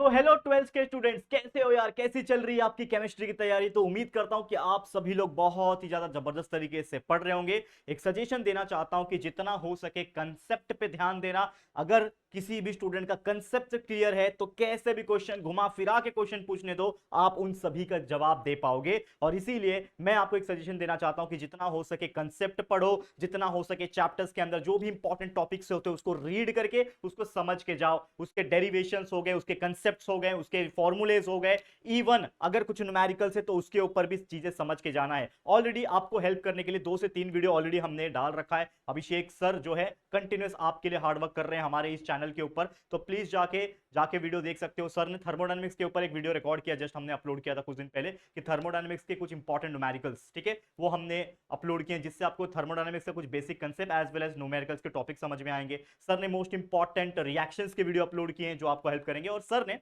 तो hello twelfth के students, कैसे हो यार? कैसी चल रही है आपकी केमिस्ट्री की तैयारी? तो उम्मीद करता हूं कि आप सभी लोग बहुत ही ज्यादा जबरदस्त तरीके से पढ़ रहे होंगे। एक सजेशन देना चाहता हूं कि जितना हो सके कंसेप्ट पे ध्यान देना। अगर किसी भी स्टूडेंट का कंसेप्ट क्लियर है तो कैसे भी क्वेश्चन घुमा फिरा के क्वेश्चन पूछने दो, आप उन सभी का जवाब दे पाओगे। और इसीलिए मैं आपको एक सजेशन देना चाहता हूं कि जितना हो सके कंसेप्ट पढ़ो, जितना हो सके चैप्टर्स के अंदर जो भी इंपॉर्टेंट टॉपिक्स होते हैं उसको रीड करके उसको समझ के जाओ। उसके डेरिवेशंस हो गए, उसके कंसेप्ट्स हो गए, उसके फॉर्मूलेज हो गए, इवन अगर कुछ न्यूमेरिकल्स है तो उसके ऊपर भी चीजें समझ के जाना है। ऑलरेडी आपको हेल्प करने के लिए 2 से 3 वीडियो ऑलरेडी हमने डाल रखा है। अभिषेक सर जो है कंटिन्यूस आपके लिए हार्डवर्क कर रहे हैं हमारे इस चैनल के ऊपर, तो प्लीज जाके जाके वीडियो देख सकते हो। सर ने थर्मोडायनेमिक्स के ऊपर एक वीडियो रिकॉर्ड किया, जस्ट हमने अपलोड किया था कुछ दिन पहले, कि थर्मोडायनेमिक्स के कुछ इंपॉर्टेंट न्यूमेरिकल्स, ठीक है, वो हमने अपलोड किए, जिससे आपको थर्मोडायनेमिक्स से कुछ basic concept as well as numericals के टॉपिक समझ में आएंगे। सर ने मोस्ट इंपॉर्टेंट रिएक्शंस के वीडियो अपलोड किए हैं जो आपको हेल्प करेंगे। और सर ने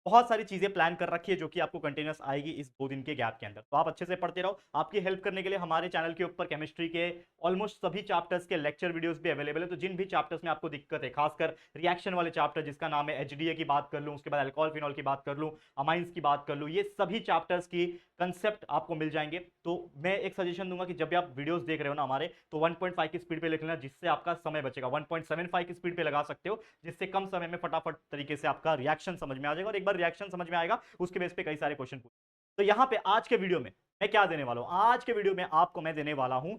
बहुत सारी चीजें प्लान कर रखी है जो कि आपको कंटिन्यूस आएगी इस 2 दिन के गैप के अंदर। तो आप अच्छे से पढ़ते रहो। आपकी हेल्प करने के लिए हमारे चैनल के ऊपर केमिस्ट्री के ऑलमोस्ट सभी चैप्टर्स के लेक्चर वीडियोस भी अवेलेबल है। तो जिन भी चैप्टर्स में आपको दिक्कत है, खासकर रिएक्शन वाले चैप्टर जिसका नाम है एचडीए की बात कर लूं, उसके बाद अल्कोहल फिनॉल की बात कर लूं, अमाइंस की बात कर लूं, ये सभी चैप्टर्स की कंसेप्ट आपको मिल जाएंगे। तो मैं एक सजेशन दूंगा कि जब भी आप वीडियोस देख रहे हो ना हमारे, तो 1.5 की स्पीड पे लिख लेना, जिससे आपका समय बचेगा। 1.75 की स्पीड पे लगा सकते हो, जिससे कम समय में फटाफट तरीके से आपका रिएक्शन समझ में आ जाएगा। और एक बार रिएक्शन समझ में आएगा उसके बेस पे कई सारे क्वेश्चन पूछ। तो यहां पे आज के वीडियो में मैं क्या देने वाला हूं? आज के वीडियो में आपको मैं देने वाला हूं,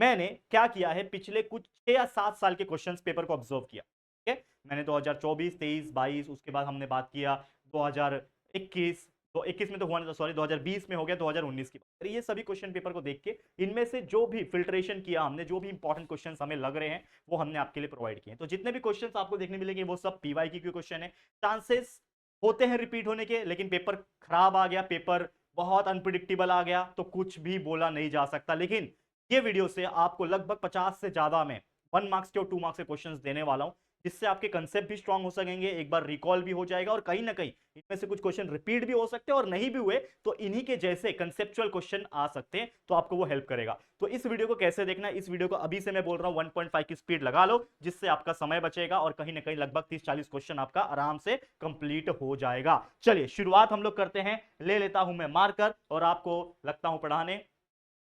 मैंने क्या किया है, पिछले कुछ 6 या 7 साल के क्वेश्चंस पेपर को ऑब्जर्व किया। ठीक है, मैंने 2024, 23, 22, उसके बाद हमने बात किया 2021, तो 21 में तो हुआ नहीं, सॉरी 2020 में हो गया, 2019 की बात। ये सभी क्वेश्चन पेपर को देख के इनमें से जो भी फिल्ट्रेशन किया हमने, जो भी इंपॉर्टेंट क्वेश्चंस हमें लग रहे हैं, वो हमने आपके लिए प्रोवाइड किए। तो जितने भी क्वेश्चंस आपको देखने मिलेंगे वो सब पीवाईक्यू के क्वेश्चन है। चांसेस होते हैं रिपीट होने के, लेकिन पेपर खराब आ गया, पेपर बहुत अनप्रिडिक्टेबल आ गया तो कुछ भी बोला नहीं जा सकता। लेकिन ये वीडियो से आपको लगभग 50 से ज्यादा में 1 मार्क्स के और 2 मार्क्स के क्वेश्चंस देने वाला हूं, जिससे आपके कंसेप्ट भी स्ट्रांग हो सकेंगे, एक बार रिकॉल भी हो जाएगा, और कहीं ना कहीं इनमें से कुछ क्वेश्चन रिपीट भी हो सकते हैं, और नहीं भी हुए तो इन्हीं के जैसे कंसेप्चुअल क्वेश्चन आ सकते हैं, तो आपको वो हेल्प करेगा। तो इस वीडियो को कैसे देखना है, इस वीडियो को अभी से मैं बोल रहा हूं 1.5 की स्पीड लगा लो, जिससे आपका समय बचेगा और कहीं ना कहीं लगभग 30-40 क्वेश्चन आपका आराम से कंप्लीट हो जाएगा। चलिए शुरुआत हम लोग करते हैं। ले लेता हूं मैं मार्कर और आपको लगता हूं पढ़ाने।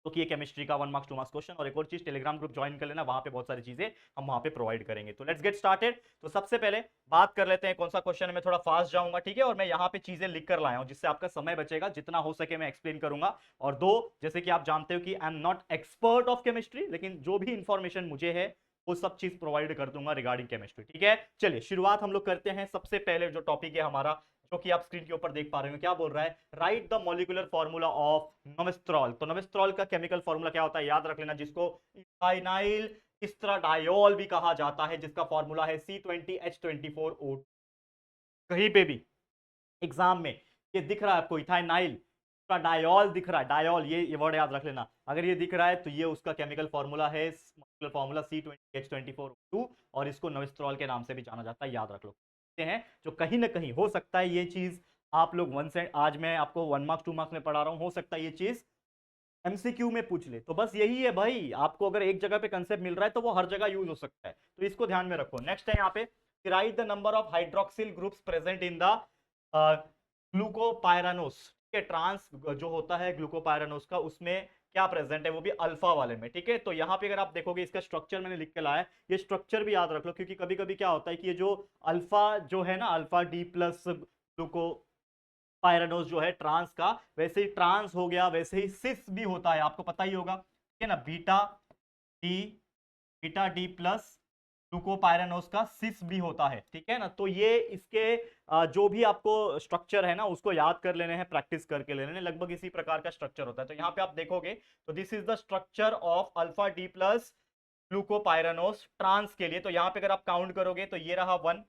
तो कि ये केमिस्ट्री का 1 मार्क्स 2 मार्क्स क्वेश्चन। और एक और चीज, टेलीग्राम ग्रुप ज्वाइन कर लेना, वहां पे बहुत सारी चीजें हम वहां पे प्रोवाइड करेंगे। तो लेट्स गेट स्टार्टेड। तो सबसे पहले बात कर लेते हैं कौन सा क्वेश्चन है। मैं थोड़ा फास्ट जाऊंगा, ठीक है, और मैं यहाँ पे चीजें लिख कर लाया हूं जिससे आपका समय बचेगा, जितना हो सके मैं एक्सप्लेन करूंगा। और दो, जैसे कि आप जानते हो कि I am not expert of chemistry, लेकिन जो भी इंफॉर्मेशन मुझे है वो सब चीज प्रोवाइड कर दूंगा रिगार्डिंग केमिस्ट्री, ठीक है। चलिए शुरुआत हम लोग करते हैं। सबसे पहले जो टॉपिक है हमारा, जो कि आप स्क्रीन के ऊपर देख पा रहे हो, क्या बोल रहा है, write the molecular formula of nomestrol. तो नोमेस्ट्रॉल का केमिकल फॉर्मूला क्या होता है, याद रख लेना, जिसको इथाइनाइल एस्ट्राडायोल भी कहा जाता है, जिसका फॉर्मूला है C20H24O। कहीं पे भी एग्जाम में ये दिख रहा है आपको, इथाइनाइल का डायोल दिख रहा है, डायोल, ये वर्ड याद रख लेना। अगर ये दिख रहा है तो ये उसका केमिकल फॉर्मूला है, फॉर्मूला C20H24O, और इसको नोमेस्ट्रॉल के नाम से भी जाना जाता है, याद रख लो हैं। जो कहीं ना कहीं हो सकता है ये चीज आप लोग वन से, आज मैं आपको 1 मार्क्स 2 मार्क्स में पढ़ा रहा हूं, हो सकता है ये चीज एमसीक्यू में पूछ ले। तो बस यही है भाई, आपको अगर एक जगह पे कंसेप्ट मिल रहा है तो वो हर जगह यूज हो सकता है, तो इसको ध्यान में रखो। नेक्स्ट है यहाँ पे, write the number of hydroxyl groups present in the glucopyranose. ठीक है, ट्रांस जो होता है ग्लूकोपायरानोस का, उसमें क्या प्रेजेंट है, वो भी अल्फा वाले में। ठीक है, तो यहाँ पे अगर आप देखोगे इसका स्ट्रक्चर मैंने लिख के लाया है, ये स्ट्रक्चर भी याद रख लो, क्योंकि कभी कभी क्या होता है कि ये जो अल्फा जो है ना, अल्फा डी प्लस ग्लूको पायरानोस जो है ट्रांस का, वैसे ही ट्रांस हो गया, वैसे ही सिस भी होता है, आपको पता ही होगा, ठीक है ना, डी बीटा डी प्लस ग्लूकोपायरानोस का सिस भी होता है, ठीक है ना। तो ये इसके जो भी आपको स्ट्रक्चर है ना उसको याद कर लेने हैं, प्रैक्टिस करके लेने हैं, लगभग इसी प्रकार का स्ट्रक्चर होता है। तो यहाँ पे आप देखोगे तो this is the structure of alpha D plus glucopyranose trans के लिए। तो यहाँ पे अगर आप काउंट करोगे तो ये रहा 1,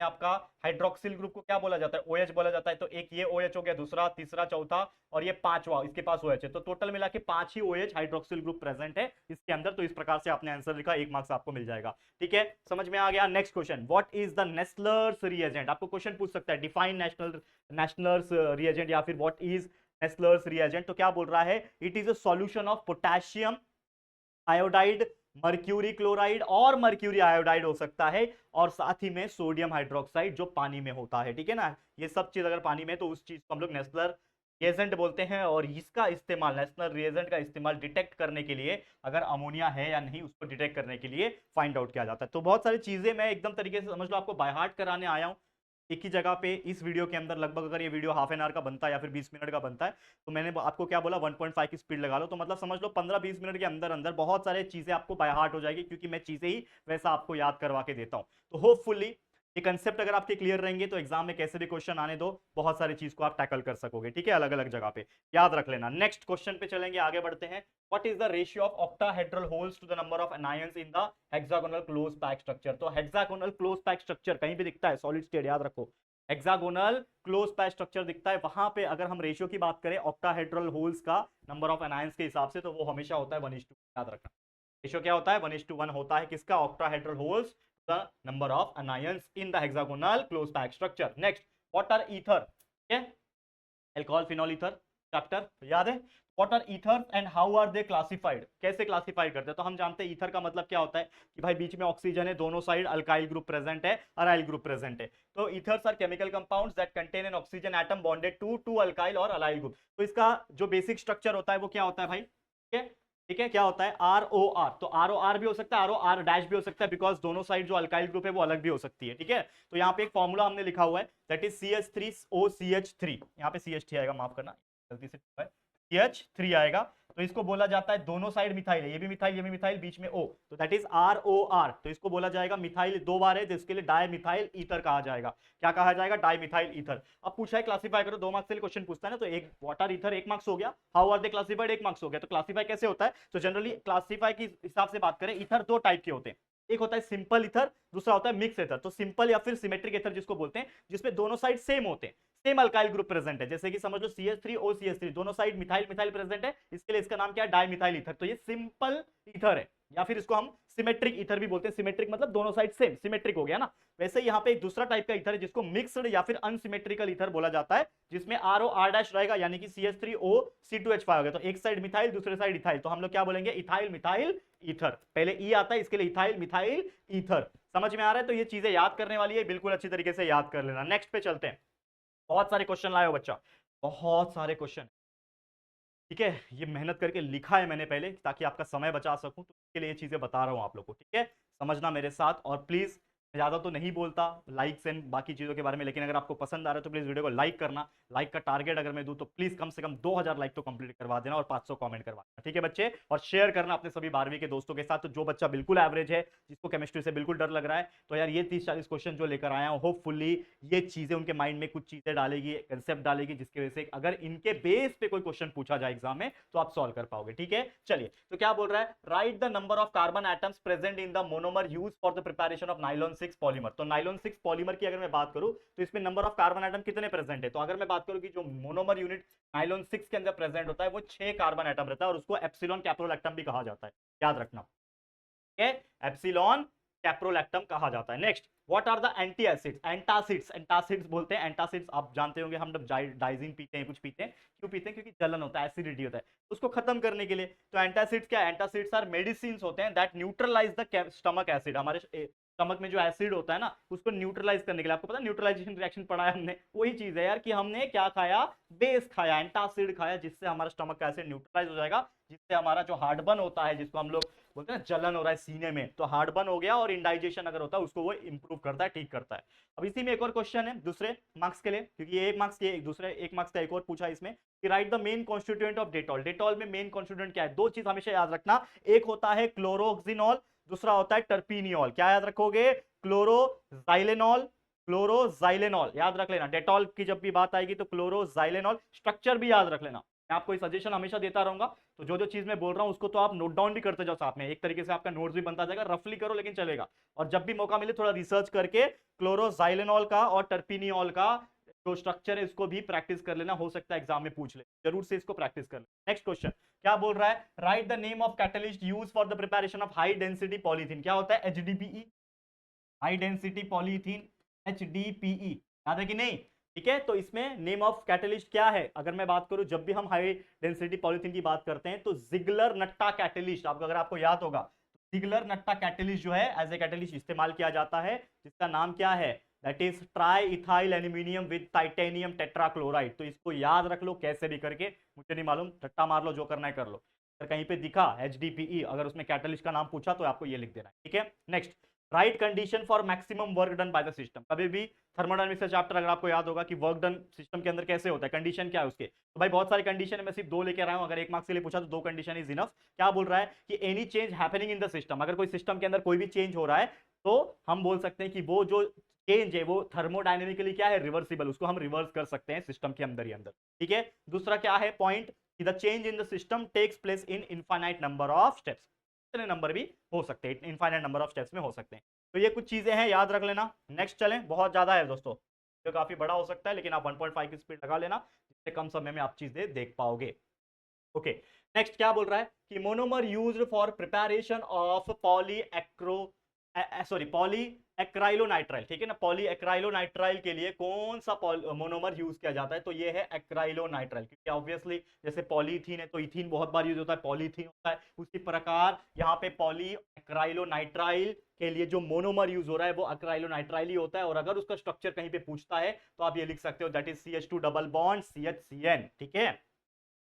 आपका हाइड्रोक्सिल ग्रुप को क्या बोला जाता है, OH बोला जाता है। तो एक ये OH हो गया, दूसरा, तीसरा, चौथा, और ये पांचवा इसके पास OH है। तो टोटल मिला के 5 ही OH हाइड्रोक्सिल ग्रुप प्रेजेंट है इसके अंदर। तो इस प्रकार से आपने आंसर लिखा, 1 मार्क्स आपको मिल जाएगा, ठीक है, समझ में आ गया। Next question, what is the Nessler's reagent. आपको क्वेश्चन पूछ सकता है, डिफाइन नेस्लर्स रिएजेंट, या फिर व्हाट इज नेस्लर्स रिएजेंट। तो क्या बोल रहा है, it is a solution of potassium iodide mercury chloride और मर्क्यूरी आयोडाइड हो सकता है, और साथ ही में सोडियम हाइड्रोक्साइड जो पानी में होता है, ठीक है ना। ये सब चीज अगर पानी में, तो उस चीज को हम लोग नेशनल रिएजेंट बोलते हैं, और इसका इस्तेमाल, नेशनल रिएजेंट का इस्तेमाल डिटेक्ट करने के लिए, अगर अमोनिया है या नहीं उसको डिटेक्ट करने के लिए फाइंड आउट किया जाता है। तो बहुत सारी चीजें मैं एकदम तरीके से समझ लो आपको बाय हार्ट कराने आया हूं एक ही जगह पे इस वीडियो के अंदर। लगभग अगर ये वीडियो हाफ एन आवर का बनता है या फिर 20 मिनट का बनता है, तो मैंने आपको क्या बोला 1.5 की स्पीड लगा लो, तो मतलब समझ लो 15-20 मिनट के अंदर अंदर बहुत सारी चीजें आपको बाय हार्ट हो जाएगी, क्योंकि मैं चीजें ही वैसा आपको याद करवा के देता हूं। तो होपफुली ये कंसेप्ट अगर आपके क्लियर रहेंगे, तो एग्जाम में कैसे भी क्वेश्चन आने दो, बहुत सारी चीज को आप टैकल कर सकोगे, ठीक है, अलग अलग जगह पे याद रख लेना। नेक्स्ट क्वेश्चन पे चलेंगे, आगे बढ़ते हैं। What is the ratio of octahedral holes to the number of anions in the hexagonal close pack structure? तो hexagonal close pack structure कहीं भी दिखता है, सॉलिड स्टेट याद रखो, हेक्सागोनल क्लोज पैक स्ट्रक्चर दिखता है, वहां पे अगर हम रेशियो की बात करें ऑक्टाहेड्रल होल्स का नंबर ऑफ एनायंस के हिसाब से, तो वो हमेशा होता है 1:2। याद रखना रेशियो क्या होता है, 1:1 होता है किसका, octahedral holes the number of anions in the hexagonal close pack structure. Next, what are ether, ठीक है, अल्कोहल फिनॉल ईथर चैप्टर याद है। What are ether and how are they classified, कैसे क्लासिफाइड करते हैं, तो हम जानते हैं ईथर का मतलब क्या होता है कि भाई बीच में ऑक्सीजन है, दोनों साइड अल्काइल ग्रुप प्रेजेंट है, अराइल ग्रुप प्रेजेंट है। तो ethers are chemical compounds that contain an oxygen atom bonded to two alkyl और अलाइल ग्रुप। तो इसका जो बेसिक स्ट्रक्चर होता है वो क्या होता है भाई, ठीक है, ठीक है, क्या होता है, आर ओ आर। तो आर ओ आर भी हो सकता है, आर ओ आर डैश भी हो सकता है, बिकॉज दोनों साइड जो अल्काइल ग्रुप है वो अलग भी हो सकती है, ठीक है। तो यहाँ पे एक फॉर्मूला हमने लिखा हुआ है, दैट इज CH3OCH3, यहाँ पे CH3 आएगा, माफ करना गलती से CH3 आएगा। तो इसको बोला जाता है, दोनों साइड मिथाइल है, ये भी मिथाइल ये भी मिथाइल, बीच में O, तो दैट इज ROR। तो इसको बोला जाएगा, मिथाइल दो बार है तो इसके लिए डाई मिथाइल ईथर कहा जाएगा। क्या कहा जाएगा, डाई मिथाइल ईथर। अब पूछा है क्लासिफाई करो, 2 मार्क्स के लिए क्वेश्चन पूछता है ना, तो एक व्हाट आर ईथर 1 मार्क्स हो गया, how are they classified 1 marks हो गया। तो क्लासिफाई कैसे होता है, तो जनरली क्लासिफाई के हिसाब से बात करें, ईथर 2 टाइप के होते हैं, एक होता है सिंपल ईथर, दूसरा होता है मिक्स ईथर। तो सिंपल या फिर सिमेट्रिक ईथर जिसको बोलते हैं, जिसमें दोनों साइड सेम होते हैं, सेम अल्काइल ग्रुप प्रेजेंट है, जैसे कि समझ लो CH3OCH3, दोनों साइड मिथाइल मिथाइल प्रेजेंट है, इसके लिए इसका नाम क्या है, डाई मिथाइल ईथर। तो ये सिंपल ईथर है, या फिर इसको हम सिमेट्रिक ईथर भी बोलते हैं। सिमेट्रिक मतलब दोनों साइड सेम, सिमेट्रिक हो गया ना। वैसे यहाँ पे एक दूसरा टाइप का ईथर है जिसको मिक्स्ड या फिर अनसिमेट्रिकल ईथर बोला जाता है, जिसमें ROR' रहेगा, यानी कि CH3OC2H5 हो गया, तो एक साइड मिथाइल दूसरे साइड इथाइल, तो हम लोग क्या बोलेंगे, इथाइल मिथाइल ईथर। पहले ई आता है, इसके लिए इथाइल मिथाइल ईथर। समझ में आ रहा है, तो ये चीजें याद करने वाली है, बिल्कुल अच्छी तरीके से याद कर लेना। नेक्स्ट पे चलते हैं, बहुत सारे क्वेश्चन लाए हो बच्चा, बहुत सारे क्वेश्चन, ठीक है, ये मेहनत करके लिखा है मैंने पहले ताकि आपका समय बचा सकूं, तो इसके लिए ये चीजें बता रहा हूं आप लोग को, ठीक है, समझना मेरे साथ। और प्लीज ज्यादा तो नहीं बोलता लाइक्स एंड बाकी चीजों के बारे में, लेकिन अगर आपको पसंद आ रहा है तो प्लीज वीडियो को लाइक करना। लाइक का टारगेट अगर मैं दूं तो प्लीज कम से कम 2000 लाइक तो कंप्लीट करवा देना, और 500 कमेंट करवा देना, ठीक है बच्चे। और शेयर करना अपने सभी 12वीं के दोस्तों के साथ। तो जो बच्चा बिल्कुल एवरेज है, जिसको केमिस्ट्री से बिल्कुल डर लग रहा है, तो यार ये 30-40 क्वेश्चन जो लेकर आया हूं, होपफुली ये चीजें उनके माइंड में कुछ चीजें डालेगी, कंसेप्ट डालेगी, जिसकी वजह से अगर इनके बेस पे कोई क्वेश्चन पूछा जाए एग्जाम में तो आप सॉल्व कर पाओगे, ठीक है। चलिए, तो क्या बोल रहा है, write the number of carbon atoms present in the monomer use for the preparation of nylon 6 polymer. तो नाइलॉन 6 पॉलीमर की अगर मैं बात करूं, तो इसमें नंबर ऑफ कार्बन एटम कितने प्रेजेंट है, तो अगर मैं बात करूं कि जो मोनोमर यूनिट नाइलॉन 6 के अंदर प्रेजेंट होता है वो 6 कार्बन एटम रहता है, और उसको एप्सिलॉन कैप्रोलैक्टम भी कहा जाता है, याद रखना, ठीक है, एप्सिलॉन कैप्रोलैक्टम कहा जाता है। Next, what are the anti acids, antacids, antacids बोलते हैं। एंटासिड्स आप जानते होंगे, हम जब डाइजिन पीते हैं, कुछ पीते हैं, क्यों पीते हैं, क्योंकि जलन होता है, एसिडिटी होता है, उसको खत्म करने के लिए। तो एंटासिड्स क्या है, एंटासिड्स आर मेडिसिन होते हैं that neutralize the stomach acid. हमारे स्टमक में जो एसिड होता है ना, उसको न्यूट्रलाइज करने के लिए, आपको पता है न्यूट्रलाइजेशन रिएक्शन पढ़ा है हमने, वही चीज है यार, कि हमने क्या खाया, बेस खाया, एंटासिड खाया, जिससे हमारा स्टमक का एसिड न्यूट्रलाइज हो जाएगा, जिससे हमारा जो हार्टबर्न होता है, जिसको हम लोग बोलते हैं ना जलन हो रहा है सीने में, तो हार्टबर्न हो गया, और इंडाइजेशन अगर होता है उसको वो इंप्रूव करता है, ठीक करता है। अब इसी में एक और क्वेश्चन है दूसरे मार्क्स के लिए, क्योंकि ये 1 मार्क्स के दूसरे 1 मार्क्स का एक और पूछा इसमें, कि right the main constituent of Dettol. Dettol में मेन कॉन्स्टिट्यूएंट क्या है, 2 चीज हमेशा याद रखना, एक होता है क्लोरोक्सिनॉल, दूसरा होता है टर्पीनियोल। क्या याद रखोगे, क्लोरोजाइलेनॉल, क्लोरोजाइलेनॉल याद रख लेना। डेटॉल की जब भी बात आएगी तो क्लोरोजाइलेनॉल, स्ट्रक्चर भी याद रख लेना, मैं आपको सजेशन हमेशा देता रहूंगा, तो जो जो चीज मैं बोल रहा हूं उसको तो आप नोट डाउन भी करते जाओ साथ में, एक तरीके से आपका नोट्स भी बनता जाएगा, रफली करो लेकिन चलेगा। और जब भी मौका मिले थोड़ा रिसर्च करके क्लोरोजाइलेनॉल का और टर्पीनियोल का जो स्ट्रक्चर है इसको भी प्रैक्टिस कर लेना, हो सकता है एग्जाम में पूछ ले, जरूर से इसको प्रैक्टिस कर लेना। नेक्स्ट क्वेश्चन क्या बोल रहा है, write the name of catalyst use for the preparation of high density polythene. क्या होता है, HDPE, high density polythene, HDPE, याद है कि नहीं, ठीक है। तो इसमें नेम ऑफ कैटलिस्ट क्या है, अगर मैं बात करूं, जब भी हम हाई डेंसिटी पॉलीथीन की बात करते हैं तो जिगलर नट्टा कैटलिस्ट, आपको अगर आपको याद होगा, जिगलर नट्टा कैटलिस्ट जो है एज ए कैटलिस्ट इस्तेमाल किया जाता है, जिसका नाम क्या है, that is try ethyl aluminium with titanium tetrachloride. तो इसको याद रख लो कैसे भी करके, मुझे नहीं मालूम, रट्टा मार लो, जो करना है कर लो। अगर कहीं पे दिखा HDPE, अगर उसमें कैटलिस्ट का नाम पूछा तो आपको ये लिख देना है, ठीक है। Next, right condition for maximum work done by the system. कभी भी थर्मोडायनामिक्स का चैप्टर अगर आपको याद होगा कि वर्क डन सिस्टम के अंदर कैसे होता है, कंडीशन क्या है उसके, तो भाई बहुत सारी कंडीशन है, मैं सिर्फ 2 लेके आया हूं। अगर 1 मार्क्स के लिए पूछा तो 2 कंडीशन इज इनफ। क्या बोल रहा है कि any change happening in the system, अगर कोई सिस्टम के अंदर कोई भी चेंज हो रहा है तो हम बोल सकते हैं कि वो जो चेंज है वो थर्मोडायनेमिकली क्या है, रिवर्सिबल, उसको हम रिवर्स कर सकते हैं सिस्टम के अंदर ही अंदर, ठीक है। दूसरा क्या है पॉइंट, कि the change in the system takes place in infinite number of steps, इतने नंबर भी हो सकते हैं, इनफाइनाइट नंबर ऑफ स्टेप्स में हो सकते हैं। तो ये कुछ चीजें हैं, याद रख लेना। नेक्स्ट चलें, बहुत ज्यादा है दोस्तों, तो काफी बड़ा हो सकता है, लेकिन आप 1.5 की स्पीड लगा लेना, जिससे कम समय में आप चीजें देख पाओगे। ओके, नेक्स्ट क्या बोल रहा है कि monomer used for preparation of poly acrylonitrile, ठीक है ना। पॉली एक्राइलोनाइट्राइल के लिए कौन सा मोनोमर यूज किया जाता है, तो ये है एक्राइलोनाइट्राइल, क्योंकि ऑब्वियसली जैसे पॉलीथीन है तो इथीन बहुत बार यूज होता है, पॉलीथीन होता है, उसी प्रकार यहाँ पे पॉली एक्राइलोनाइट्राइल के लिए जो मोनोमर यूज हो रहा है वो एक्राइलोनाइट्राइल ही होता है। और अगर उसका स्ट्रक्चर कहीं पे पूछता है तो आप ये लिख सकते हो, that is CH2 double bond CHCN, ठीक है।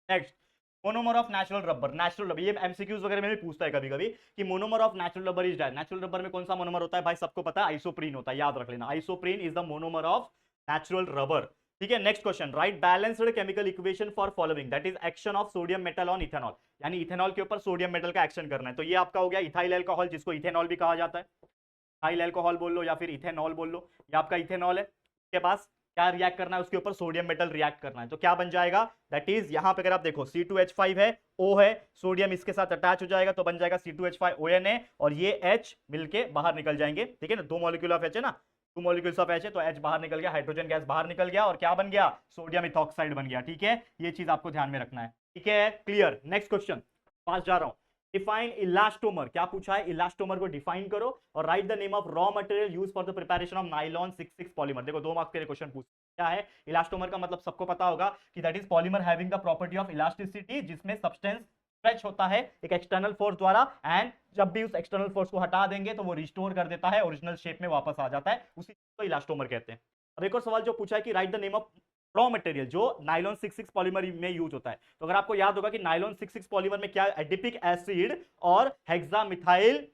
Next, monomer of natural rubber, natural rubber, ये एमसीक्यूज वगैरह में भी पूछता है कभी कभी कि monomer of natural rubber is, natural rubber में कौन सा मोनोमर होता है, भाई सबको पता है आइसोप्रीन होता है, याद रख लेना, isoprene is the monomer of natural rubber, ठीक है। Next question, right balanced chemical equation for following, that is action of sodium metal on ethanol, यानी इथेनॉल के ऊपर सोडियम मेटल का एक्शन करना है। तो ये आपका हो गया इथाइल अल्कोहल, जिसको इथेनॉल भी कहा जाता है, इथाइल अल्कोहल बोल लो या फिर इथेनॉल बोल लो, ये आपका इथेनॉल है। उसके पास क्या रिएक्ट करना है, उसके ऊपर सोडियम मेटल रिएक्ट करना है, तो क्या बन जाएगा, दैट इज यहां पे अगर आप देखो C2H5 है, O है, सोडियम इसके साथ अटैच हो जाएगा तो बन जाएगा C2H5ONA, और ये H मिलके बाहर निकल जाएंगे, ठीक है ना, 2 मॉलिक्यूल ऑफ H है ना, 2 मॉलिक्यूल्स ऑफ H है, तो H बाहर निकल गया, हाइड्रोजन गैस बाहर निकल गया, और क्या बन गया, सोडियम इथॉक्साइड बन गया, ठीक है। ये चीज आपको ध्यान में रखना है, ठीक है, क्लियर। नेक्स्ट क्वेश्चन, पास जा रहा हूं। डिफाइन इलास्टोमर, क्या पूछा है, इलास्टोमर को डिफाइन करो और right the name of raw material use for the preparation of nylon 66 polymer. देखो 2 मार्क्स के लिए क्वेश्चन पूछ, क्या है इलास्टोमर का मतलब सबको पता होगा कि that is polymer having the property of elasticity, जिसमें सब्सटेंस स्ट्रेच होता है एक एक्सटर्नल फोर्स द्वारा, एंड जब भी उस एक्सटर्नल फोर्स को हटा देंगे तो वो रिस्टोर कर देता है, ओरिजिनल शेप में वापस आ जाता है, उसी को इलास्टोमर कहते हैं। अब एक और सवाल जो पूछा है कि right the name of raw material जो नाइलॉन 66 पॉलीमर में यूज होता है, तो अगर आपको याद होगा कि नाइलॉन 66 पॉलीमर में क्या, एडिपिक एसिड और हेक्सामिथाइल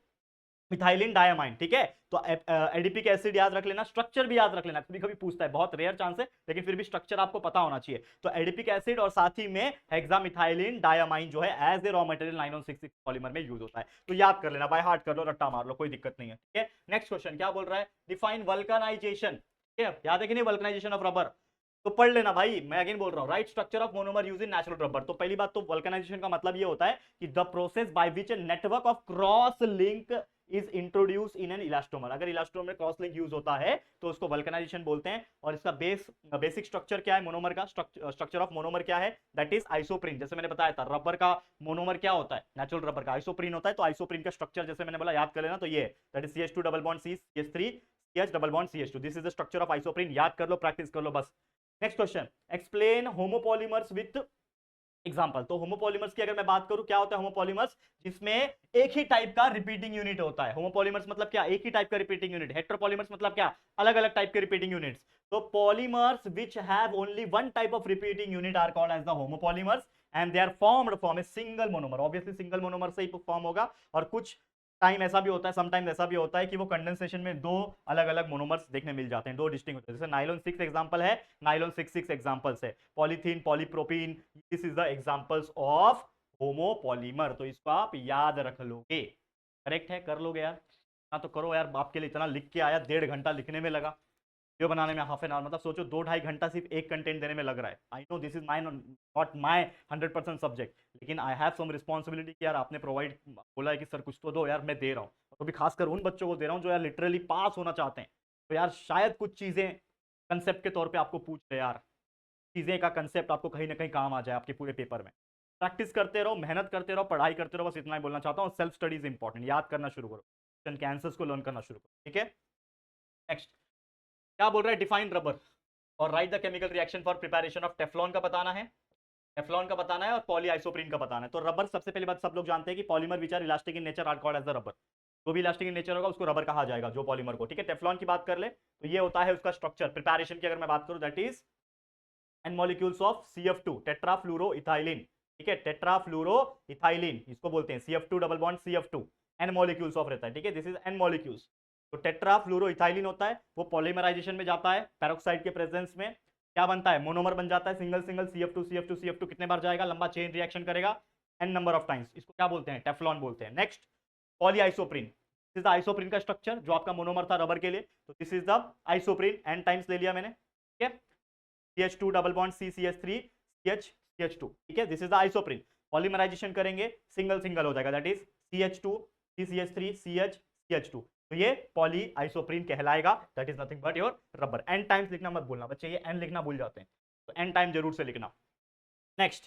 मिथाइलिन डायमाइन, ठीक है। तो एडिपिक एसिड याद रख लेना, स्ट्रक्चर भी याद रख लेना, कभी कभी पूछता है, बहुत रेयर चांस है लेकिन फिर भी स्ट्रक्चर आपको पता होना चाहिए। तो एडिपिक एसिड और साथ ही में हेक्सामिथाइलिन डायमाइन जो है as a raw material nylon 66 polymer में यूज होता है, तो याद कर लेना, बाय हार्ट कर लो, रट्टा मार लो, कोई दिक्कत नहीं है, ठीक है। नेक्स्ट क्वेश्चन क्या बोल रहा है, डिफाइन वल्कनाइजेशन, ठीक है, याद है कि नहीं, वल्कनाइजेशन ऑफ रबर, तो पढ़ लेना भाई, मैं अगेन बोल रहा हूं, right structure of monomer use in natural rubber. तो पहली बात तो वल्कनाइजेशन का मतलब ये होता है कि the process by which network of cross link is introduce in an elastomer, अगर इलास्टोमर में क्रॉस लिंक यूज होता है तो उसको वल्कनाइजेशन बोलते हैं। और इसका बेसिक स्ट्रक्चर क्या है, मोनोमर का स्ट्रक्चर ऑफ मोनोमर क्या है, दैट इज आइसोप्रीन, जैसे मैंने बताया था, रबर का मोनोमर क्या होता है, नेचुरल रबर का आइसोप्रीन होता है, तो आइसोप्रीन का स्ट्रक्चर जैसे मैंने बोला याद कर लेना, तो ये that is CH2 double bond CH3 CH double bond CH2, this is the structure of isoprene, याद कर लो, प्रैक्टिस कर लो बस। Next question, explain homopolymers with example. तो होमोपॉलीमर्स की अगर मैं बात करूं, क्या होता है होमोपॉलीमर्स, जिसमें एक ही टाइप का रिपीटिंग यूनिट होता है। होमोपॉलीमर्स मतलब क्या, एक ही टाइप का रिपीटिंग यूनिट। हेटेरोपॉलीमर्स मतलब क्या, अलग अलग टाइप के रिपीटिंग यूनिट्स। तो polymers which have only one type of repeating unit are called as the homopolymers and they are formed from a single monomer, obviously single monomer से ही form होगा। और कुछ टाइम ऐसा भी होता है, समटाइम ऐसा भी होता है कि वो कंडेंसेशन में 2 अलग अलग मोनोमर्स देखने मिल जाते हैं, 2 डिस्टिंक्ट होते हैं। जैसे नाइलॉन 6 एग्जांपल है, नाइलॉन 6 एग्जांपल्स है, polythene, polypropene, this is the examples of homopolymer. तो इसको आप याद रख लोगे, करेक्ट है, कर लोगे यार, हाँ तो करो यार, आपके लिए इतना लिख के आया, 1.5 घंटा लिखने में लगा, वीडियो बनाने में हाफ एन आवर, मतलब सोचो 2-2.5 घंटा सिर्फ एक कंटेंट देने में लग रहा है। I know this is my not my 100% subject, लेकिन आई हैव सम रिस्पॉन्सिबिलिटी कि यार आपने प्रोवाइड बोला है कि सर कुछ तो दो यार, मैं दे रहा हूँ, तो भी खासकर उन बच्चों को दे रहा हूँ जो यार लिटरली पास होना चाहते हैं। तो यार शायद कुछ चीज़ें कंसेप्ट के तौर पर आपको पूछ ले यार, चीज़ें का कंसेप्ट आपको कहीं ना कहीं काम आ जाए आपके पूरे पेपर में। प्रैक्टिस करते रहो, मेहनत करते रहो, पढ़ाई करते रहो, बस इतना ही बोलना चाहता हूँ। सेल्फ स्टडीज इंपॉर्टेंट, याद करना शुरू करो, क्वेश्चन के आंसर्स को लर्न करना शुरू करो, ठीक है। नेक्स्ट क्या बोल रहा है, डिफाइन रबर और right the chemical reaction for preparation of Teflon का बताना है। टेफ्लॉन का बताना है और पॉलीआइसोप्रीन का बताना है। तो रबर सबसे पहली बात सब लोग जानते हैं कि polymer which are elastic in nature are called as the rubber. जो भी इलास्टिक इन नेचर होगा उसको रबर कहा जाएगा, जो पॉलीमर को। ठीक है, टेफ्लॉन की बात कर ले तो ये होता है उसका स्ट्रक्चर। प्रिपरेशन की अगर मैं बात करूं that is an molecules of CF2 tetrafluoroethylene. ठीक है, टेट्राफ्लूरोइथाइलिन इसको बोलते हैं, CF2 double bond CF2, an molecules of रहता है। ठीक है, दिस इज एन मॉलिक्यूल्स। तो टेट्राफ्लूरोइथाइलिन होता है, वो पॉलीमराइजेशन में जाता है पेरोक्साइड के प्रेजेंस में, क्या बनता है, मोनोमर बन जाता है, single single CF2 CF2 CF2 कितने बार जाएगा, लंबा चेन रिएक्शन करेगा n नंबर ऑफ टाइम्स, इसको क्या बोलते हैं, टेफ्लॉन बोलते हैं। Next polyisoprene, this is the isoprene का स्ट्रक्चर जो आपका मोनोमर था रबर के लिए, तो this is the isoprene, n times ले लिया मैंने। ठीक है, CH2 double bond CCH3 CH2। ठीक है, this is the isoprene. Polymerization करेंगे सिंगल सिंगल हो जाएगा, that is CH2 CCH3 CH2। तो ये पॉली आइसोप्रीन कहलाएगा, that is nothing but your rubber. n times लिखना मत भूलना बच्चे, ये n लिखना भूल जाते हैं, तो n टाइम जरूर से लिखना। नेक्स्ट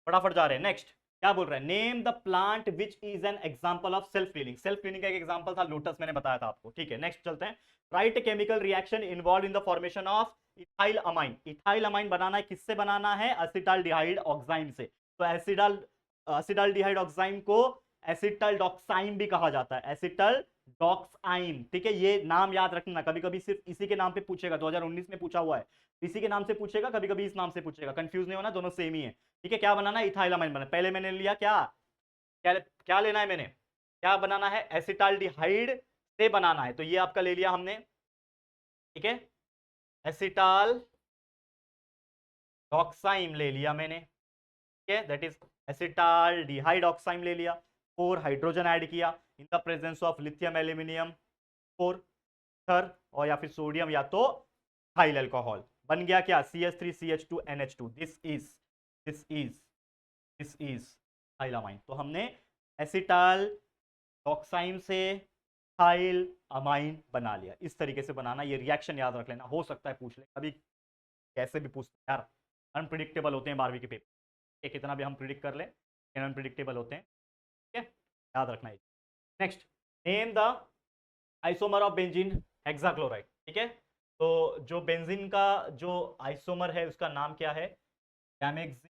फटाफट जा रहे हैं, नेक्स्ट क्या बोल रहे हैं, name the plant which is an example of self cleaning. Self cleaning का एक एग्जांपल था लोटस, मैंने बताया था आपको। ठीक है, नेक्स्ट चलते हैं। Write chemical reaction involve in the formation of ethyl amine. Ethyl amine बनाना है, किससे बनाना है, एसिटाल्डिहाइड ऑक्साइन से। तो एसिटाल्डिहाइड ऑक्साइन को एसिटल डॉक्साइम भी कहा जाता है, एसिटल डॉक्साइम। ठीक है, ये नाम याद रखना, कभी कभी सिर्फ इसी के नाम पे पूछेगा, 2019 में पूछा हुआ है, इसी के नाम से पूछेगा, कभी कभी इस नाम से पूछेगा, कंफ्यूज नहीं होना, दोनों सेम ही है। ठीक है, क्या बनाना है, इथाइलामाइन बनाना। पहले मैंने लिया क्या क्या क्या लेना है, मैंने क्या बनाना है, एसिटाल्डिहाइड से बनाना है, तो ये आपका ले लिया हमने। ठीक है, एसिटाल डॉक्साइम ले लिया मैंने। ठीक है, दैट इज एसिटाल्डिहाइड ऑक्साइम ले लिया। 4 हाइड्रोजन ऐड किया इन the presence of lithium aluminium 4 थर, और या फिर सोडियम या तो थाइल अल्कोहल, बन गया क्या, CH3CH2NH2। This is ethylamine. तो हमने एसिटाल डॉक्साइम से थाइल अमाइन बना लिया। इस तरीके से बनाना, ये रिएक्शन याद रख लेना, हो सकता है पूछ ले कभी, कैसे भी पूछ यार, अनप्रिडिक्टेबल होते हैं 12वीं के पेपर, कितना भी हम प्रिडिक्ट कर ले अनप्रिडिक्टेबल होते हैं। ठीक है, याद रखना है। Next, name the isomer of benzene hexachloride. ठीक है, तो जो बेंजीन का जो आइसोमर है उसका नाम क्या है, गैमेक्सिन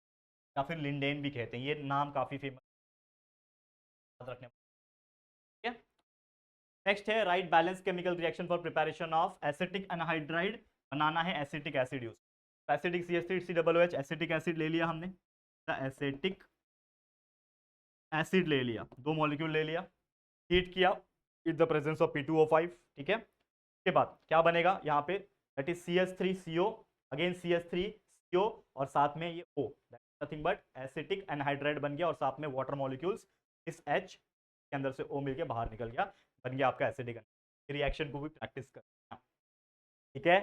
या फिर लिंडेन भी कहते हैं, ये नाम काफी फेमस याद रखने। ठीक है, नेक्स्ट है write balance chemical reaction for preparation of acetic anhydride, बनाना है acetic acid use. Acetic CH3COOH, acetic acid ले लिया हमने, एसिटिक एसिड ले लिया, 2 मॉलिक्यूल ले लिया, हीट किया इन द प्रेजेंस ऑफ P2O5। ठीक है, उसके बाद क्या बनेगा यहाँ पे, that is CH3CO, again CH3CO, और साथ में ये O, nothing but acetic anhydride बन गया, और साथ में वाटर मॉलिक्यूल्स, इस H के अंदर से O मिलके बाहर निकल गया, बन गया आपका एसिडिक। रिएक्शन को भी प्रैक्टिस करना। ठीक है,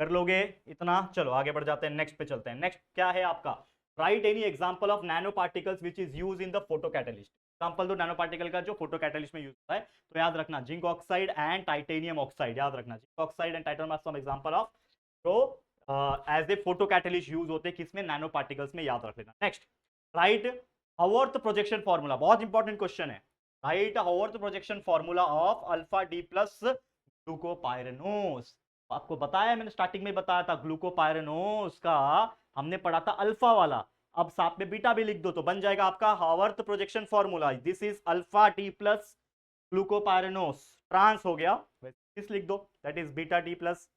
कर लोगे इतना, चलो आगे बढ़ जाते हैं, नेक्स्ट पे चलते हैं। नेक्स्ट क्या है आपका, right any example of nano particles which is used in the photo catalyst. Example दो नैनो पार्टिकल का जो फोटो कैटलिस्ट में यूज होता है, तो याद रखना zinc oxide and titanium oxide, याद रखना zinc oxide and titanium are some example of जो as a photo catalyst use होते हैं, किसमें, नैनो पार्टिकल्स में, याद रख लेना। Next, write Haworth projection formula, बहुत इंपॉर्टेंट क्वेश्चन है, write Haworth projection formula of alpha D plus glucopyranose. आपको बताया, मैंने स्टार्टिंग में बताया था, ग्लूकोपाइरेनोस का हमने पढ़ा था अल्फा वाला, अब साथ में बीटा भी लिख दो तो बन जाएगा आपका Haworth projection formula, this is alpha D plus glucopyranose, trans हो गया, इस लिख दो, that is beta D plus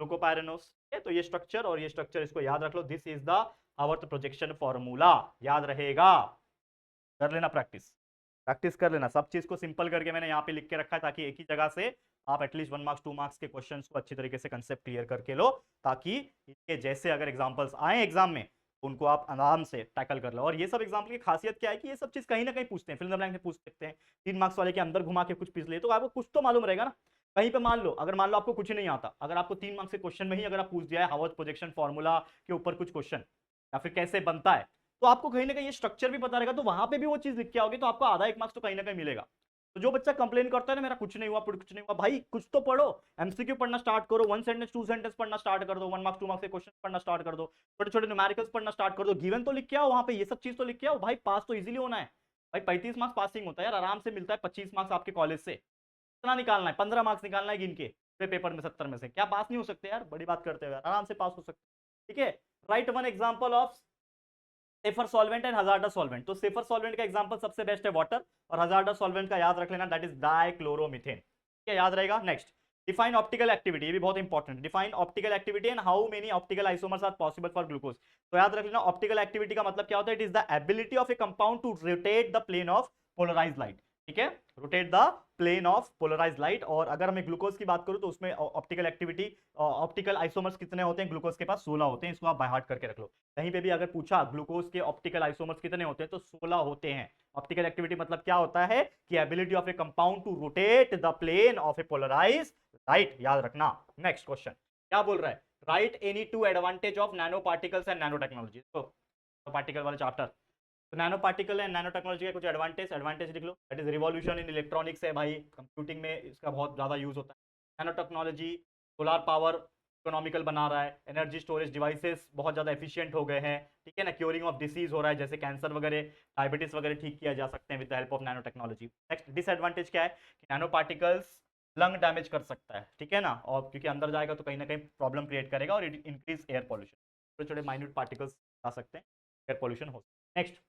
glucopyranose. तो ये स्ट्रक्चर और ये स्ट्रक्चर, इसको याद रख लो, this is the Haworth projection formula, याद रहेगा, कर लेना प्रैक्टिस, प्रैक्टिस कर लेना, सब चीज को सिंपल करके मैंने यहाँ पे लिख के रखा है, ताकि एक ही जगह से आप एटलीस्ट 1 मार्क्स 2 मार्क्स के क्वेश्चंस को अच्छी तरीके से कंसेप्ट क्लियर करके लो, ताकि इसके जैसे अगर एग्जांपल्स आए एग्जाम में उनको आप आराम से टैकल कर लो। और ये सब एग्जाम्पल की खासियत क्या है कि ये सब चीज कहीं ना कहीं पूछते हैं, फिल्म ब्लैंक में पूछ सकते हैं, 3 मार्क्स वाले के अंदर घुमा के कुछ पूछ ले, तो आपको कुछ तो मालूम रहेगा ना। कहीं पे मान लो, अगर मान लो आपको कुछ नहीं आता, अगर आपको 3 मार्क्स के क्वेश्चन में ही अगर आप पूछ दिया है हावर्थ प्रोजेक्शन फॉर्मूला के ऊपर कुछ क्वेश्चन, या फिर कैसे बनता है, तो आपको कहीं ना कहीं ये स्ट्रक्चर भी पता रहेगा, तो वहां पे भी वो चीज लिख के आओगे, तो आपको आधा 1 मार्क्स तो कहीं ना कहीं मिलेगा। तो जो बच्चा कंप्लेन करता है ना, मेरा कुछ नहीं हुआ, भाई कुछ तो पढ़ो, एमसीक्यू पढ़ना स्टार्ट करो, 1 सेंटेंस 2 सेंटेंस पढ़ना स्टार्ट कर दो, 1 मार्क्स 2 मार्क्स के क्वेश्चन पढ़ना स्टार्ट कर दो, छोटे छोटे न्यूमेरिकल्स पढ़ना स्टार्ट कर दो, गिवन तो लिख के आओ वहां पे, ये सब चीज तो लिख के आओ भाई, पास तो इजीली होना है भाई। 35 मार्क्स पासिंग होता है यार, आराम से मिलता है 25 मार्क्स आपके कॉलेज से, इतना निकालना है, 15 मार्क्स निकालना है गिन के पेपर में 70 में से, क्या पास नहीं हो सकते यार, बड़ी बात करते हुए आराम से पास हो सकते। ठीक है, right one example of safer solvent and hazardous solvent. तो सेफर सॉल्वेंट का एग्जांपल सबसे बेस्ट है वाटर, और हजार्डस सॉल्वेंट का याद रख लेना, दैट इज डाइक्लोरोमीथेन। क्या याद रहेगा? नेक्स्ट, डिफाइन ऑप्टिकल एक्टिविटी, ये भी बहुत important. Define optical activity and how many optical isomers are possible for glucose. तो याद रख लेना, ऑप्टिकल एक्टिविटी का मतलब क्या होता है? It is the ability of a compound to rotate the plane of polarized light. ठीक है, rotate the plane of polarized light. और अगर मैं ग्लूकोज की बात करूं तो उसमें ऑप्टिकल एक्टिविटी, ऑप्टिकल आइसोमर्स कितने होते हैं? ग्लूकोज के पास 16 होते हैं, इसको आप बाय हार्ट करके रख लो। कहीं पे भी अगर पूछा ग्लूकोज के ऑप्टिकल आइसोमर्स कितने होते हैं, तो 16 होते हैं। ऑप्टिकल एक्टिविटी मतलब क्या होता है? कि ability of a compound to rotate the plane of a polarized light, याद रखना। नेक्स्ट क्वेश्चन क्या बोल रहा है? Write any two advantage of nano particles and nano technology. तो पार्टिकल वाले चैप्टर, तो nano particle and nano technology के कुछ एडवांटेज लिख लो। That is revolution in electronics है भाई, कंप्यूटिंग में इसका बहुत ज्यादा यूज होता है। Nano technology solar power economical बना रहा है, एनर्जी स्टोरेज डिवाइसेस बहुत ज्यादा एफिशिएंट हो गए हैं। ठीक है ना, क्योरिंग ऑफ डिसीज हो रहा है, जैसे कैंसर वगैरह, डायबिटीज वगैरह ठीक किया जा सकते हैं with the help of nano technology. Next disadvantage क्या है? कि नैनो पार्टिकल्स लंग डैमेज कर सकता है, ठीक है ना, और क्योंकि अंदर जाएगा तो कहीं ना कहीं प्रॉब्लम क्रिएट करेगा, और इंक्रीज एयर पॉल्यूशन, छोटे छोटे माइन्यूट पार्टिकल्स आ सकते हैं, एयर पॉल्यूशन हो सकता है। Next,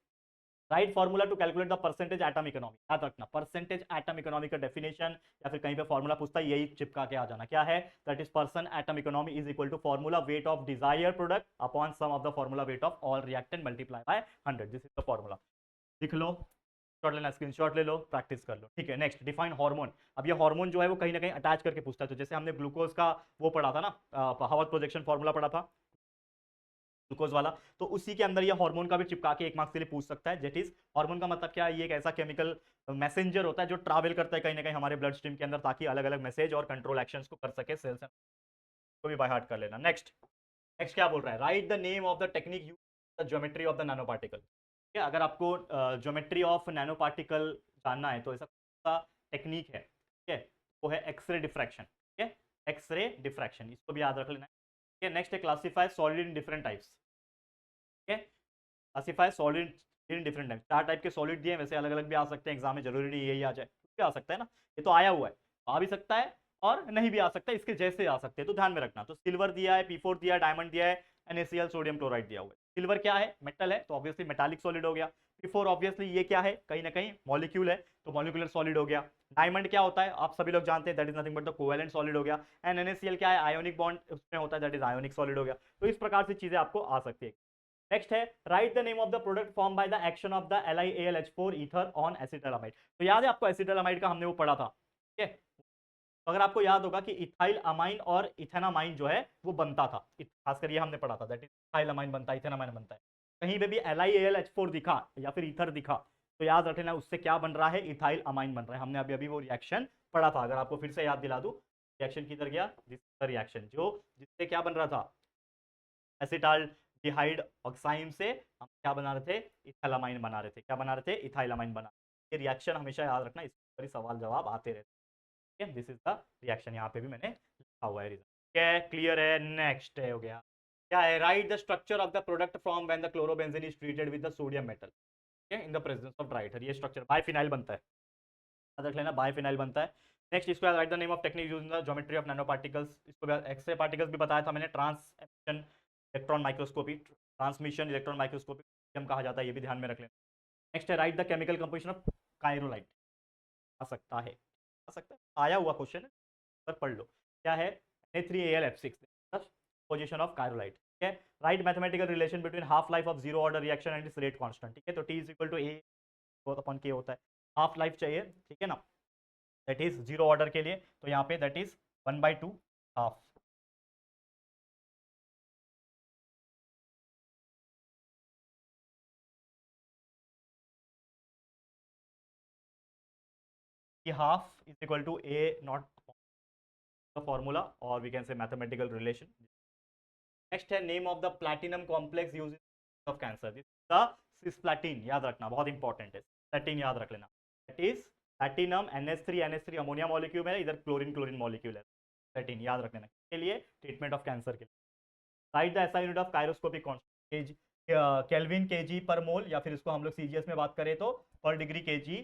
write formula to calculate the percentage atom economy. याद रखना, परसेंटेज एटम इकोनॉमी का डेफिनेशन या फिर कहीं पे फॉर्मूला पूछता है, यही चिपका के आ जाना। क्या है? That is person atom economy is equal to formula weight of desire product upon sum of the formula weight of all reactant multiply by 100। This is the formula. लिख लो, शॉट लेना, स्क्रीनशॉट ले लो, प्रैक्टिस कर लो। ठीक है, next define hormone. अब ये hormone जो है वो कहीं ना कहीं अटैच करके पूछता है। तो जैसे हमने ग्लूकोज का वो पढ़ा था ना, हावर्थ प्रोजेक्शन फॉर्मूला पढ़ा था ग्लूकोज वाला, तो उसी के अंदर ये हार्मोन का भी चिपका के एक मार्क्स के लिए पूछ सकता है। जेट इज हार्मोन का मतलब क्या है? ये एक ऐसा केमिकल मैसेंजर होता है जो ट्रैवल करता है कहीं ना कहीं हमारे ब्लड स्ट्रीम के अंदर, ताकि अलग अलग मैसेज और कंट्रोल एक्शंस को कर सके सेल्स, को भी बाय हार्ट कर लेना। नेक्स्ट, नेक्स्ट क्या बोल रहा है? Write the name of the technique use the geometry of the nano particle. ठीक है, अगर आपको ज्योमेट्री ऑफ नैनो पार्टिकल जानना है तो ऐसा कौन सा टेक्निक है? ठीक है, वो है एक्सरे डिफ्रैक्शन। ठीक है, एक्सरे डिफ्रैक्शन, इसको भी याद रख लेना। ठीक है, नेक्स्ट है classify solid in different types. ठीक है, classify solid in different types. 4 type के सॉलिड दिए, वैसे अलग अलग भी आ सकते हैं एग्जाम में, जरूरी नहीं यही आ जाए, कुछ भी आ सकता है ना, ये तो आया हुआ है, आ भी सकता है और नहीं भी आ सकता है, इसके जैसे आ सकते हैं, तो ध्यान में रखना। तो सिल्वर दिया है, P4 दिया है, डायमंड दिया है, NaCl सोडियम क्लोराइड दिया हुआ है। सिल्वर क्या है? मेटल है, तो ऑब्वियसली मेटालिक सॉलिड हो गया। P4 ऑब्वियसली ये क्या है? कहीं ना कहीं मॉलिक्यूल है, तो मॉलिक्यूलर सॉलिड हो गया। डायमंड क्या होता है? आप सभी लोग जानते हैं, that is nothing but the covalent solid हो गया। एंड NaCl क्या है? आयोनिक बॉन्ड उसमें होता है, दैट इज आयोनिक सॉलिड हो गया। तो इस प्रकार से चीजें आपको आ सकती है। नेक्स्ट है write the name of the product form by the action of the LiAlH4 ether on acetylamide. तो याद है आपको एसिटाइलमाइड का हमने वो पढ़ा था। ठीक है, तो अगर आपको याद होगा कि इथाइल अमाइन और इथेनामाइन जो है वो बनता था, खासकर ये हमने पढ़ा था, दैट इज इथाइल अमाइन बनता है, इथेनामाइन बनता है। कहीं पे भी LiAlH4 दिखा या फिर ईथर दिखा तो याद रखना उससे क्या बन रहा है? इथाइल अमाइन बन रहा है। हमने अभी अभी वो रिएक्शन पढ़ा था, अगर आपको फिर से याद दिला दूं, रिएक्शन किधर गया? दिस रिएक्शन जो जिससे क्या बन रहा था? एसिटाल डिहाइड ऑक्साइन से हम क्या बना रहे थे? इथाइलामाइन बना रहे थे। क्या बना रहे थे? इथाइलामाइन बना। ये रिएक्शन हमेशा याद रखना, इस पर सवाल जवाब आते रहते हैं। दिस इज द रिएक्शन, यहाँ पे भी मैंने लिखा हुआ है रीजन। क्या क्लियर है? नेक्स्ट है हो गया, क्या है? Write the structure of the product from when the chlorobenzene is treated with the sodium metal in the presence of dry ether. ये स्ट्रक्चर बाइफिनाइल बनता है, याद रख लेना, बाइफिनाइल बनता है। नेक्स्ट इसको right the name of technique using the geometry of nano particles. इसको एक्सरे पार्टिकल्स भी बताया था मैंने, transmission electron microscopy, transmission electron microscopy कहा जाता है, ये भी ध्यान में रख लेना। नेक्स्ट है write the chemical composition of cryolite. आ सकता है, आ सकता है, आया हुआ क्वेश्चन है, पर पढ़ लो। क्या है? Na3Al F6 पोजीशन ऑफ कायरोलाइट। ठीक है, write mathematical relation between half life of zero order reaction and its rate constant. ठीक है, तो T is equal to A upon K होता है, हाफ लाइफ चाहिए, ठीक है ना, दैट इज जीरो ऑर्डर के लिए, तो यहाँ पे that is 1/2 half. Half is equal to A naught the formula, और we can say mathematical relation. Next है name of the platinum complex use of cancer. This the cisplatin, याद रखना, बहुत इंपॉर्टेंट है, प्लैटिन याद रख लेना। That is platinum NH3 ammonia molecule है, इधर क्लोरीन क्लोरीन मॉलिक्यूल है, प्लैटिन याद रख लेना, के लिए ट्रीटमेंट ऑफ कैंसर के लिए। Write the SI unit of cryoscopic constant, kelvin kg per mole, या फिर इसको हम लोग सीजीएस में बात करें तो पर डिग्री केजी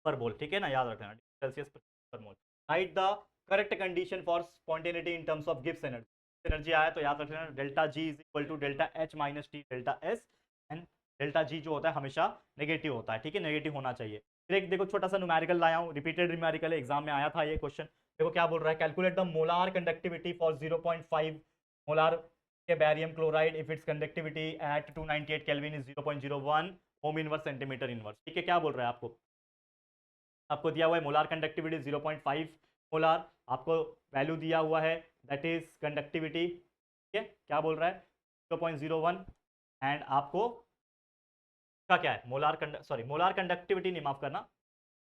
पर मोल। ठीक है ना, याद रखना, Celsius per mole. Write the correct condition for spontaneity in terms of Gibbs energy. Energy आया तो याद रख लेना, delta G is equal to delta H minus T delta S and delta G जो होता है हमेशा नेगेटिव होता है, ठीक है, नेगेटिव होना चाहिए। फिर एक देखो छोटा सा न्यूमेरिकल लाया हूँ, रिपीटेड न्यूमेरिकल है, एग्जाम में आया था ये क्वेश्चन। देखो क्या बोल रहा है, calculate the molar conductivity for 0.5 molar के barium chloride if its conductivity at 298 kelvin is 0.01 ohm inverse centimetre inverse. ठीक है, क्या बोल रहा है आपको, आपको दिया हुआ है मोलार कंडक्टिविटी 0.5 मोलार, आपको वैल्यू दिया हुआ है दैट इज कंडक्टिविटी, ठीक है, क्या बोल रहा है 0.01, एंड आपको का क्या है मोलार कंडक्टिविटी नहीं, माफ करना,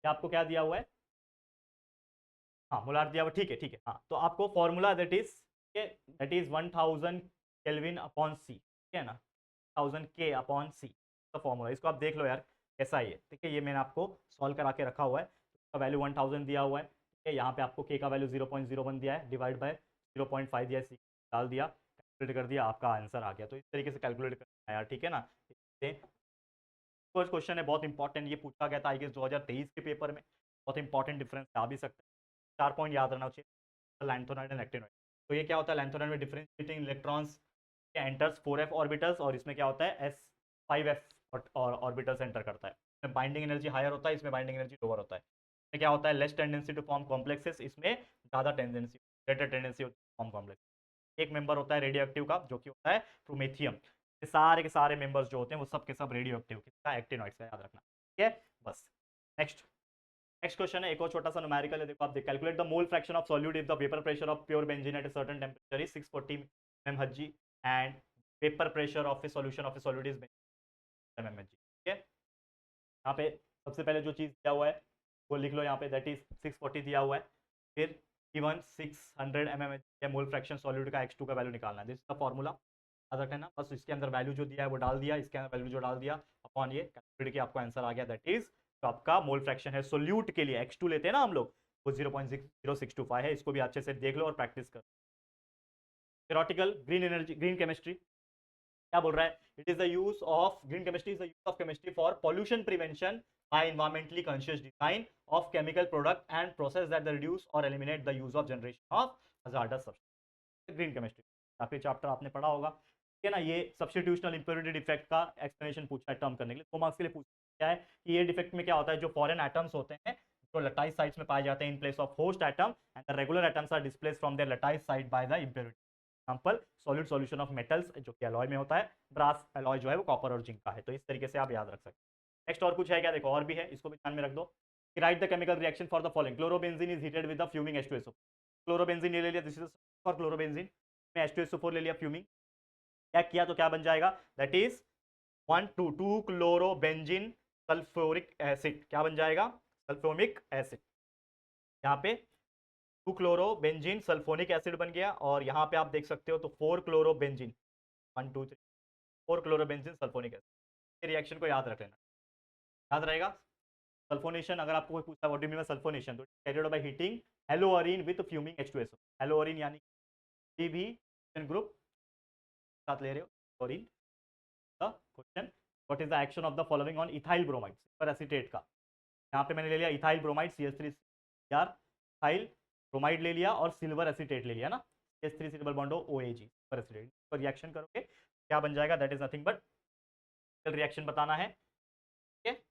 ये आपको क्या दिया हुआ है, हाँ मोलार दिया हुआ, ठीक है ठीक है, हाँ तो आपको formula that is 1000 kelvin upon C, ठीक है ना, 1000 के अपॉन सी का फॉर्मूला, इसको आप देख लो यार कैसा है ये, ठीक है, ये मैंने आपको सॉल्व करा के रखा हुआ है, इसका वैल्यू 1000 दिया हुआ है, ठीक है, यहाँ पे आपको के का वैल्यू 0.01 दिया है, डिवाइड बाय 0.5 दिया है, सी डाल दिया, कैलकुलेट कर दिया, आपका आंसर आ गया। तो इस तरीके से कैलकुलेट करना है यार, ठीक है ना। फर्स्ट क्वेश्चन है बहुत इंपॉर्टेंट, ये पूछा गया था आई गेस 2023 के पेपर में, बहुत इंपॉर्टेंट डिफरेंस आ भी सकता है, 4 पॉइंट याद रहना चाहिए, लैंथोनाइड एंड एक्टिनोइड। तो ये क्या होता है, लैंथोनाइड में difference between electrons enters 4f orbitals, और इसमें क्या होता है s5f और ऑर्बिटल्स एंटर करता है, इसमें बाइंडिंग एनर्जी हायर होता है, इसमें बाइंडिंग एनर्जी लोअर होता है। इसमें क्या होता है, less tendency to form complexes, इसमें ज़्यादा tendency, greater tendency form complex. एक मेंबर होता है रेडियो एक्टिव का जो कि होता है प्रोमेथियम, के सारे मेंबर्स जो होते हैं वो सब के सब रेडियो एक्टिव, किसका, एक्टिनॉइड्स का, याद रखना, ठीक है बस। नेक्स्ट नेक्स्ट क्वेश्चन है, एक और छोटा सा न्यूमेरिकल है, देखो आप calculate the mole fraction of solute if the vapour pressure of pure benzene at a certain temperature is 640 mmHg and vapour pressure of A solution of A solid is mmHg, ठीक है। यहाँ पे सबसे पहले जो चीज़ दिया हुआ है वो लिख लो यहाँ पे, दैट इज 640 दिया हुआ है, फिर given 600 mmHg mole fraction solute का x2 का वैल्यू निकालना है, दिस इज द फॉर्मूला, याद रखना, बस इसके अंदर वैल्यू जो दिया है वो डाल दिया, इसके अंदर वैल्यू जो डाल दिया अपॉन ये कैलकुलेट किया, आपको आंसर आ गया, दैट इज तो आपका मोल फ्रैक्शन है सोल्यूट के लिए, x2 लेते हैं ना हम लोग, वो 0.0625 है, इसको भी अच्छे से देख लो और प्रैक्टिस कर। Theoretical green energy, green chemistry क्या बोल रहा है, it is the use of green chemistry, is the use of chemistry for pollution prevention by environmentally conscious design of chemical product and process that reduce or eliminate the use of generation of hazardous substance. Green chemistry काफी chapter आपने पढ़ा होगा, ठीक है ना। ये substitutional impurity defect का explanation पूछा है टर्म करने के लिए, 2 मार्क्स के लिए पूछा क्या है कि ये डिफेक्ट में क्या होता है, जो फॉरेन एटम्स होते हैं जो लटाइज साइड्स में पाए जाते हैं in place of host atom and the regular atoms are displaced from their lattice site by the impurity. Example solid solution of metals जो कि अलॉय में होता है, ब्रास अलॉय जो है वो कॉपर और जिंक का है, तो इस तरीके से आप याद रख सकते हैं। नेक्स्ट और कुछ है क्या, देखो और भी है, इसको भी ध्यान में रख दो। Right the chemical reaction for the following, chlorobenzene is heated with the fuming H2SO, chlorobenzene ले लिया, दिस इज फॉर क्लोरोबेंजीन में H2SO4 ले लिया फ्यूमिंग, क्या किया तो क्या बन जाएगा, that is 1,2 chlorobenzene sulphuric acid, क्या बन जाएगा, सल्फ्यूमिक एसिड, यहाँ पे 2 क्लोरोबेंजीन सल्फोनिक एसिड बन गया, और यहाँ पे आप देख सकते हो तो 4 chlorobenzene 1 2 3 4 chlorobenzene sulphonic acid, reaction को याद रख लेना, याद रहेगा। सल्फोनेशन अगर आपको कोई पूछता है what do you mean by sulphonation, तो carried by heating haloarene with fuming H2SO, haloarene यानी भी ग्रुप साथ ले रहे हो, chlorine. The question, what is the action of the following on ethyl bromide, पर एसीटेट का, यहाँ पे मैंने ले लिया इथाइल ब्रोमाइड CH3 यार, इथाइल ब्रोमाइड ले लिया और सिल्वर एसीटेट ले लिया ना, CH3 डबल बॉन्ड OAG पर एसीटेट, तो रिएक्शन करोगे क्या बन जाएगा, that is nothing but reaction बताना है, ठीक है,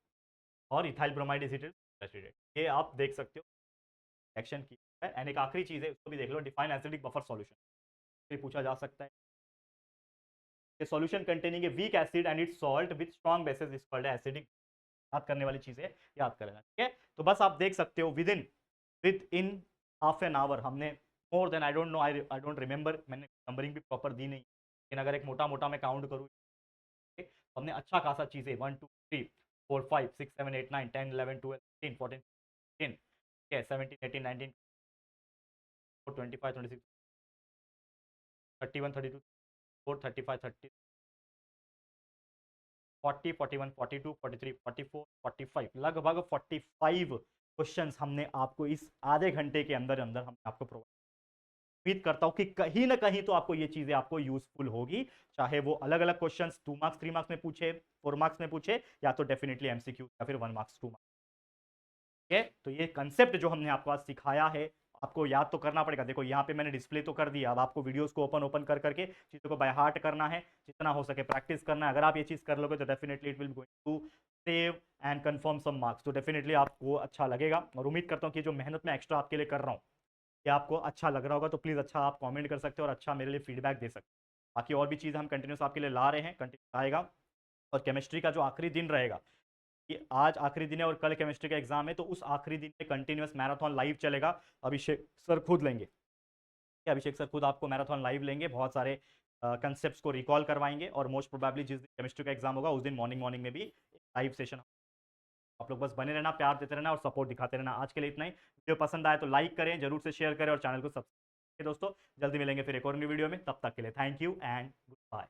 और इथाइल ब्रोमाइड एसीटेट, ये आप देख सकते हो रिएक्शन की है। एंड एक आखिरी चीज है, उसको भी देख लो, डिफाइन एसिडिक बफर सॉल्यूशन, ये पूछा जा सकता है, a solution containing a weak acid and its salt with strong bases is called acidic, याद करने वाली चीजें याद कर लेना, ठीक है। तो बस आप देख सकते हो within half an hour हमने more than, I don't know, I don't remember, मैंने नंबरिंग भी प्रॉपर दी नहीं, लेकिन अगर एक मोटा मोटा मैं काउंट करूँ तो हमने अच्छा खासा चीजें 1 2 3 4 5 6 7 8 9 10 11 12 13 14 15 ठीक है 17 18 19 25 26 31 32 4 35 30 40 41 42 43 44 45 लगभग 45 क्वेश्चंस हमने आपको इस आधे घंटे के अंदर अंदर हम आपको प्रोवाइड, उम्मीद करता हूं कि कहीं ना कहीं तो आपको ये चीजें आपको यूजफुल होगी, चाहे वो अलग अलग क्वेश्चंस 2 मार्क्स 3 मार्क्स में पूछे, 4 मार्क्स में पूछे, या तो डेफिनेटली एमसीक्यू या फिर 1 मार्क्स 2 मार्क्स, ठीक है। तो ये कंसेप्ट जो हमने आपको आज सिखाया है, आपको याद तो करना पड़ेगा। देखो यहाँ पे मैंने डिस्प्ले तो कर दिया, अब आपको वीडियोस को ओपन कर करके चीज़ों को बाय हार्ट करना है, जितना हो सके प्रैक्टिस करना है। अगर आप ये चीज़ कर लोगे तो definitely it will going to save and confirm some marks, तो डेफिनेटली आपको अच्छा लगेगा। और उम्मीद करता हूँ कि जो मेहनत मैं एक्स्ट्रा आपके लिए कर रहा हूँ ये आपको अच्छा लग रहा होगा, तो प्लीज़ अच्छा आप कमेंट कर सकते हो और अच्छा मेरे लिए फीडबैक दे सकते हो। बाकी और भी चीज़ हम कंटिन्यूस आपके लिए ला रहे हैं, कंटिन्यूस आएगा। और केमिस्ट्री का जो आखिरी दिन रहेगा, कि आज आखिरी दिन है और कल केमिस्ट्री का एग्जाम है, तो उस आखिरी दिन पे कंटिन्यूस मैराथन लाइव चलेगा। अभिषेक सर खुद लेंगे, अभिषेक सर खुद आपको मैराथन लाइव लेंगे, बहुत सारे कंसेप्ट्स को रिकॉल करवाएंगे। और मोस्ट प्रोबेबली जिस दिन केमिस्ट्री का एग्जाम होगा उस दिन मॉर्निंग मॉर्निंग में भी लाइव सेशन। आप लोग बस बने रहना, प्यार देते रहना और सपोर्ट दिखाते रहना। आज के लिए इतना ही। वीडियो पसंद आए तो लाइक करें, जरूर से शेयर करें और चैनल को सब्सक्राइब करें। दोस्तों जल्दी मिलेंगे फिर एक और न्यू वीडियो में, तब तक के लिए thank you and good bye.